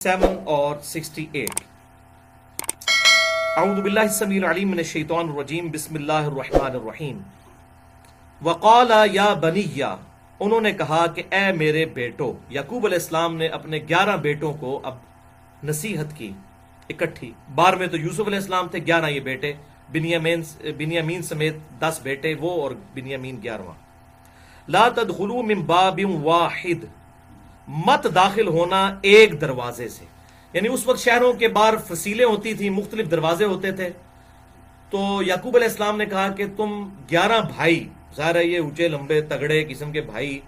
7 اور 68 اعوذ باللہ السمیع العلیم من الشیطان الرجیم بسم اللہ الرحمن الرحیم وقال یا بنی، انہوں نے کہا کہ اے میرے بیٹو. یعقوب علیہ السلام نے اپنے 11 بیٹوں کو اب نصیحت کی اکٹھی. 12 تو یوسف علیہ السلام تھے، 11 یہ بیٹے، بنیامین سمیت 10 بیٹے وہ اور بنیامین 11واں. لا تدخلوا من باب واحد، مت داخل ہونا ایک دروازے سے. یعنی اس وقت شہروں کے باہر فصیلیں ہوتی تھیں، مختلف دروازے ہوتے تھے. تو یعقوب علیہ السلام نے کہا کہ تم 11 بھائی، ظاہر ہے یہ اونچے لمبے تگڑے قسم کے بھائی،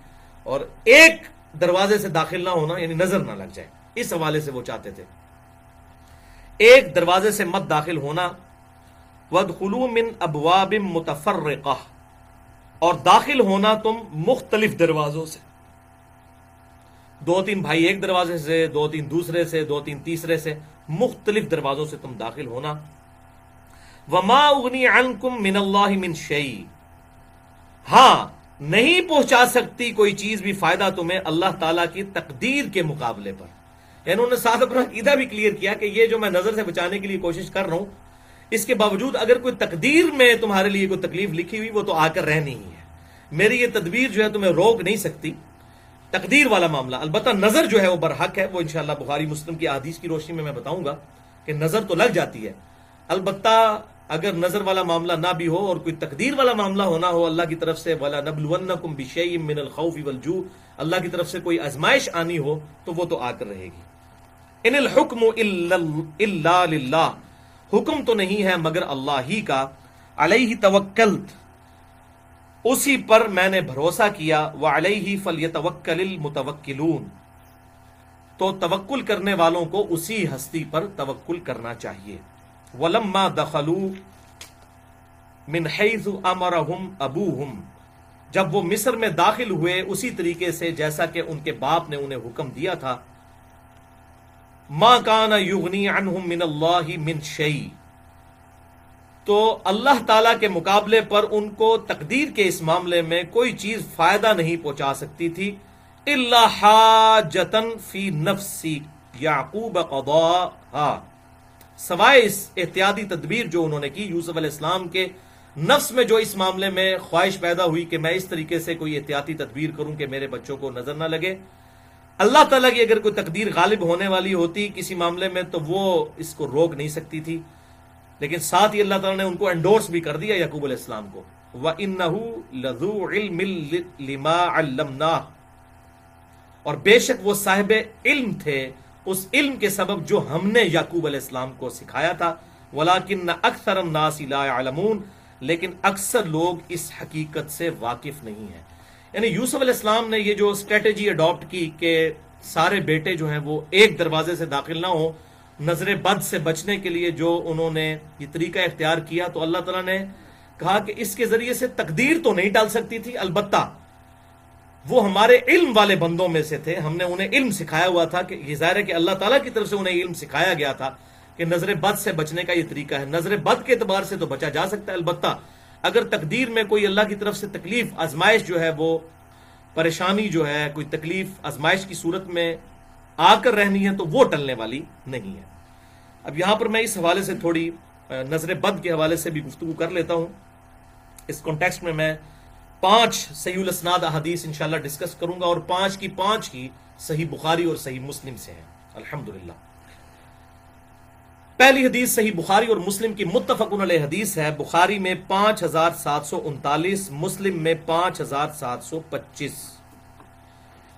اور ایک دروازے سے داخل نہ ہونا، یعنی نظر نہ لگ جائے، اس حوالے سے وہ چاہتے تھے ایک دروازے سے مت داخل ہونا. وَادْخُلُوا مِنْ أَبْوَابٍ مُتَفَرِّقَةٍ، اور داخل ہونا تم مختلف دروازوں سے. 2-3 بھائی ایک دروازے سے، 2-3 دوسرے سے، 2-3 تیسرے سے، مختلف دروازوں سے تم داخل ہونا. وَمَا أُغْنِي عَنْكُمْ مِنَ اللَّهِ مِنْ شَيْءٍ، ہاں نہیں پہنچا سکتی کوئی چیز بھی فائدہ تمہیں اللہ تعالیٰ کی تقدیر کے مقابلے پر. یعنی انہوں نے ساتھ اپنا عقیدہ بھی کلیئر کیا کہ یہ جو میں نظر سے بچانے کے لیے کوشش کر رہا ہوں، اس کے باوجود اگر کوئی تقدیر میں تمہارے لیے کوئی تکلیف لکھی ہوئی، وہ تو آ کر رہنی ہی ہے. میری یہ تدبیر جو ہے تمہیں روک نہیں سکتی. تقدیر والا معاملہ، البتہ نظر جو ہے وہ برحق ہے، وہ انشاءاللہ بخاری مسلم کی احادیث کی روشنی میں بتاؤں گا کہ نظر تو لگ جاتی ہے. البتہ اگر نظر والا معاملہ نہ بھی ہو اور کوئی تقدیر والا معاملہ ہونا ہو اللہ کی طرف سے، وَلَنَبْلُوَنَّكُمْ بِشَيْءٍ مِّنَ الْخَوْفِ وَالْجُوعِ، اللہ کی طرف سے کوئی آزمائش آنی ہو تو وہ تو آ کر رہے گی. ان الحکم الا للہ، حکم تو نہیں ہے مگر اللہ ہی کا. علیہ توکلت، اسی پر میں نے بھروسہ کیا. وعلیہ فلیتوکل المتوکلون، تو توکل کرنے والوں کو اسی ہستی پر توکل کرنا چاہیے. ولما دخلوا من حیث امرهم ابوہم، جب وہ مصر میں داخل ہوئے اسی طریقے سے جیسا کہ ان کے باپ نے انہیں حکم دیا تھا. ما کان یغنی عنہم من اللہ من شیء، تو اللہ تعالیٰ کے مقابلے پر ان کو تقدیر کے اس معاملے میں کوئی چیز فائدہ نہیں پہنچا سکتی تھی. الا حاجۃ فی نفس یعقوب قضاها، سوائے اس احتیاطی تدبیر جو انہوں نے کی. یوسف علیہ السلام کے نفس میں جو اس معاملے میں خواہش پیدا ہوئی کہ میں اس طریقے سے کوئی احتیاطی تدبیر کروں کہ میرے بچوں کو نظر نہ لگے. اللہ تعالیٰ کی اگر کوئی تقدیر غالب ہونے والی ہوتی کسی معاملے میں تو وہ اس کو روک نہیں سکتی تھی. لیکن ساتھ ہی اللہ تعالیٰ نے ان کو انڈورس بھی کر دیا یعقوب علیہ السلام کو. وَإِنَّهُ لَذُو عِلْمٍ لِمَا عَلَّمْنَاهُ، اور بے شک وہ صاحب علم تھے اس علم کے سبب جو ہم نے یعقوب علیہ السلام کو سکھایا تھا. وَلَكِنَّ أَكْثَرَ النَّاسِ لَا يَعْلَمُونَ، لیکن اکثر لوگ اس حقیقت سے واقف نہیں ہیں. یعنی یوسف علیہ السلام نے یہ جو اسٹریٹجی اڈاپٹ کی کہ سارے بیٹے جو ہیں وہ ایک دروازے سے داخل نہ ہوں، نظر بد سے بچنے کے لیے جو انہوں نے یہ طریقہ اختیار کیا، تو اللہ تعالیٰ نے کہا کہ اس کے ذریعے سے تقدیر تو نہیں ٹال سکتی تھی، البتہ وہ ہمارے علم والے بندوں میں سے تھے. ہم نے انہیں علم سکھایا ہوا تھا کہ یہ ظاہر ہے کہ اللہ تعالیٰ کی طرف سے انہیں علم سکھایا گیا تھا کہ نظر بد سے بچنے کا یہ طریقہ ہے. نظر بد کے اعتبار سے تو بچا جا سکتا ہے، البتہ اگر تقدیر میں کوئی اللہ کی طرف سے تکلیف، آزمائش جو ہے، وہ پریشانی جو ہے، کوئی تکلیف آزمائش کی صورت میں آ کر رہنی ہے تو وہ ٹلنے والی نہیں ہے. اب یہاں پر میں اس حوالے سے تھوڑی نظر بد کے حوالے سے بھی گفتگو کر لیتا ہوں. اس کانٹیکسٹ میں 5 صحیح الاسناد احادیث انشاءاللہ ڈسکس کروں گا، اور 5 کی 5 ہی صحیح بخاری اور صحیح مسلم سے ہیں الحمدللہ. پہلی حدیث صحیح بخاری اور مسلم کی متفق علیہ حدیث ہے. بخاری میں 5739، مسلم میں 5725،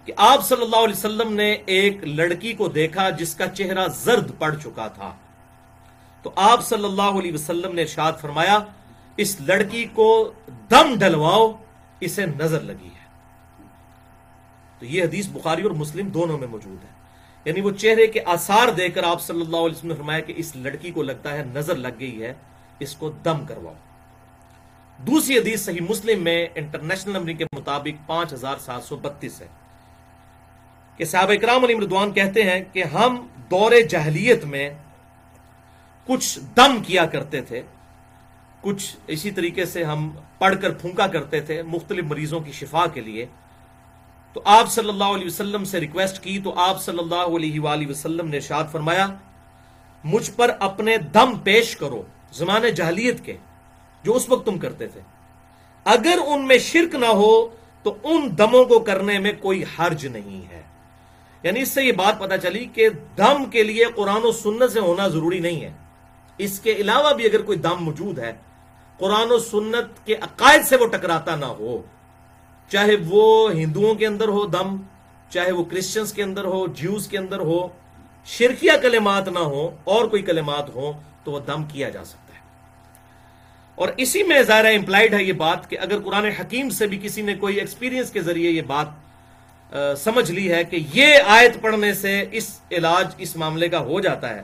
کہ آپ صلی اللہ علیہ وسلم نے ایک لڑکی کو دیکھا جس کا چہرہ زرد پڑ چکا تھا. تو آپ صلی اللہ علیہ وسلم نے ارشاد فرمایا، اس لڑکی کو دم ڈلواؤ، اسے نظر لگی ہے. تو یہ حدیث بخاری اور مسلم دونوں میں موجود ہے. یعنی وہ چہرے کے آثار دے کر آپ صلی اللہ علیہ وسلم نے فرمایا کہ اس لڑکی کو لگتا ہے نظر لگ گئی ہے، اس کو دم کرواؤ. دوسری حدیث صحیح مسلم میں انٹرنیشنل نمبرنگ کے مطابق 5732 ہے کہ صحابہ اکرام علیہم رضوان کہتے ہیں کہ ہم دور جاہلیت میں کچھ دم کیا کرتے تھے، کچھ اسی طریقے سے ہم پڑھ کر پھونکا کرتے تھے مختلف مریضوں کی شفا کے لیے. تو آپ صلی اللہ علیہ وسلم سے ریکویسٹ کی تو آپ صلی اللہ علیہ وآلہ وسلم نے ارشاد فرمایا مجھ پر اپنے دم پیش کرو زمانے جاہلیت کے جو اس وقت تم کرتے تھے، اگر ان میں شرک نہ ہو تو ان دموں کو کرنے میں کوئی حرج نہیں ہے۔ یعنی اس سے یہ بات پتہ چلی کہ دم کے لیے قرآن و سنت سے ہونا ضروری نہیں ہے، اس کے علاوہ بھی اگر کوئی دم موجود ہے قرآن و سنت کے عقائد سے وہ ٹکراتا نہ ہو، چاہے وہ ہندوؤں کے اندر ہو دم، چاہے وہ کرسچنز کے اندر ہو، جیوز کے اندر ہو، شرکیہ کلمات نہ ہو اور کوئی کلمات ہو، تو وہ دم کیا جا سکتا ہے۔ اور اسی میں ظاہر امپلائڈ ہے یہ بات کہ اگر قرآن حکیم سے بھی کسی نے کوئی ایکسپیرینس کے ذریعے یہ بات سمجھ لی ہے کہ یہ آیت پڑھنے سے اس علاج اس معاملے کا ہو جاتا ہے،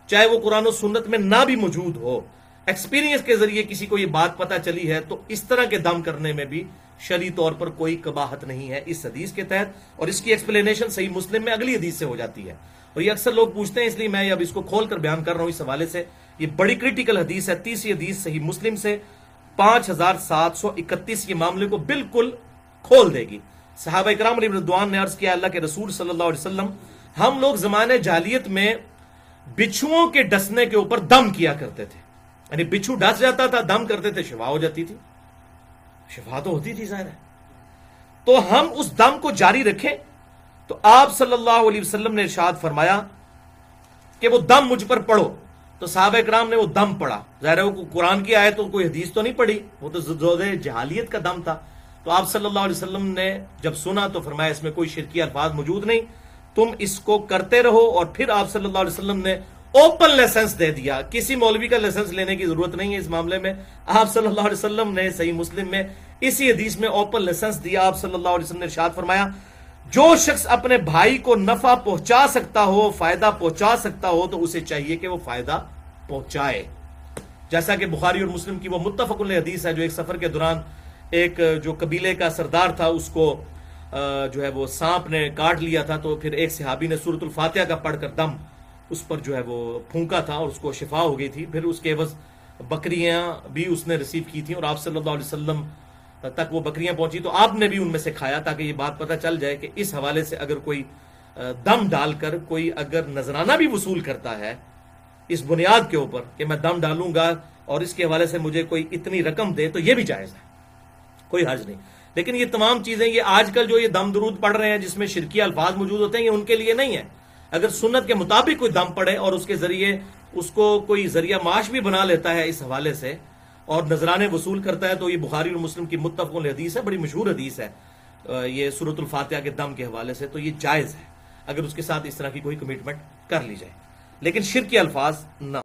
چاہے وہ قرآن و سنت میں نہ بھی موجود ہو، ایکسپیرینس کے ذریعے کسی کو یہ بات پتہ چلی ہے، تو اس طرح کے دم کرنے میں بھی شرعی طور پر کوئی قباحت نہیں ہے اس حدیث کے تحت، اور اس کی ایکسپلینیشن صحیح مسلم میں اگلی حدیث سے ہو جاتی ہے۔ اور یہ اکثر لوگ پوچھتے ہیں، اس لیے میں اب اس کو کھول کر بیان کر رہا ہوں اس حوالے سے۔ یہ بڑی کریٹیکل حدیث ہے، تیسری حدیث صحیح مسلم سے 5731، یہ معاملے کو بالکل کھول دے گی۔ صحابہ اکرام علیہ رضوان نے عرض کیا اللہ کے رسول صلی اللہ علیہ وسلم، ہم لوگ زمانے جاہلیت میں بچھوؤں کے ڈسنے کے اوپر دم کیا کرتے تھے، یعنی بچھو ڈس جاتا تھا، دم کرتے تھے، شفا ہو جاتی تھی، شفا تو ہوتی تھی ظاہر ہے۔ تو ہم اس دم کو جاری رکھیں؟ تو آپ صلی اللہ علیہ وسلم نے ارشاد فرمایا کہ وہ دم مجھ پر پڑھو۔ تو صحابہ اکرام نے وہ دم پڑھا، ظاہر ہے وہ قرآن کی آیت تو کوئی حدیث تو نہیں پڑھی، وہ تو زود جہالیت کا دم تھا۔ تو آپ صلی اللہ علیہ وسلم نے جب سنا تو فرمایا اس میں کوئی شرکی الفاظ موجود نہیں، تم اس کو کرتے رہو۔ اور پھر آپ صلی اللہ علیہ وسلم نے اوپن لائسنس دے دیا، کسی مولوی کا لائسنس لینے کی ضرورت نہیں ہے اس معاملے میں۔ آپ صلی اللہ علیہ وسلم نے صحیح مسلم میں اسی حدیث میں اوپن لائسنس دیا۔ آپ صلی اللہ علیہ وسلم نے ارشاد فرمایا جو شخص اپنے بھائی کو نفع پہنچا سکتا ہو، فائدہ پہنچا سکتا ہو، تو اسے چاہیے کہ وہ فائدہ پہنچائے۔ جیسا کہ بخاری اور مسلم کی وہ متفق علیہ حدیث ہے، جو ایک سفر کے دوران ایک جو قبیلے کا سردار تھا اس کو جو ہے وہ سانپ نے کاٹ لیا تھا، تو پھر ایک صحابی نے سورۃ الفاتحہ کا پڑھ کر دم اس پر جو ہے وہ پھونکا تھا اور اس کو شفا ہو گئی تھی۔ پھر اس کے عوض بکریاں بھی اس نے ریسیو کی تھیں اور آپ صلی اللہ علیہ وسلم تک وہ بکریاں پہنچی، تو آپ نے بھی ان میں سے کھایا تاکہ یہ بات پتہ چل جائے کہ اس حوالے سے اگر کوئی دم ڈال کر کوئی اگر نذرانہ بھی وصول کرتا ہے اس بنیاد کے اوپر کہ میں دم ڈالوں گا اور اس کے حوالے سے مجھے کوئی اتنی رقم دے، تو یہ بھی جائز ہے، کوئی حرج نہیں۔ لیکن یہ تمام چیزیں یہ آج کل جو یہ دم درود پڑھ رہے ہیں جس میں شرکیہ الفاظ موجود ہوتے ہیں، یہ ان کے لیے نہیں ہے۔ اگر سنت کے مطابق کوئی دم پڑے اور اس کے ذریعے اس کو کوئی ذریعہ معاش بھی بنا لیتا ہے اس حوالے سے اور نذرانے وصول کرتا ہے، تو یہ بخاری اور مسلم کی متفق علیہ حدیث ہے، بڑی مشہور حدیث ہے یہ سورۃ الفاتحہ کے دم کے حوالے سے، تو یہ جائز ہے اگر اس کے ساتھ اس طرح کی کوئی کمٹمنٹ کر لی جائے، لیکن شرک کے الفاظ نہ۔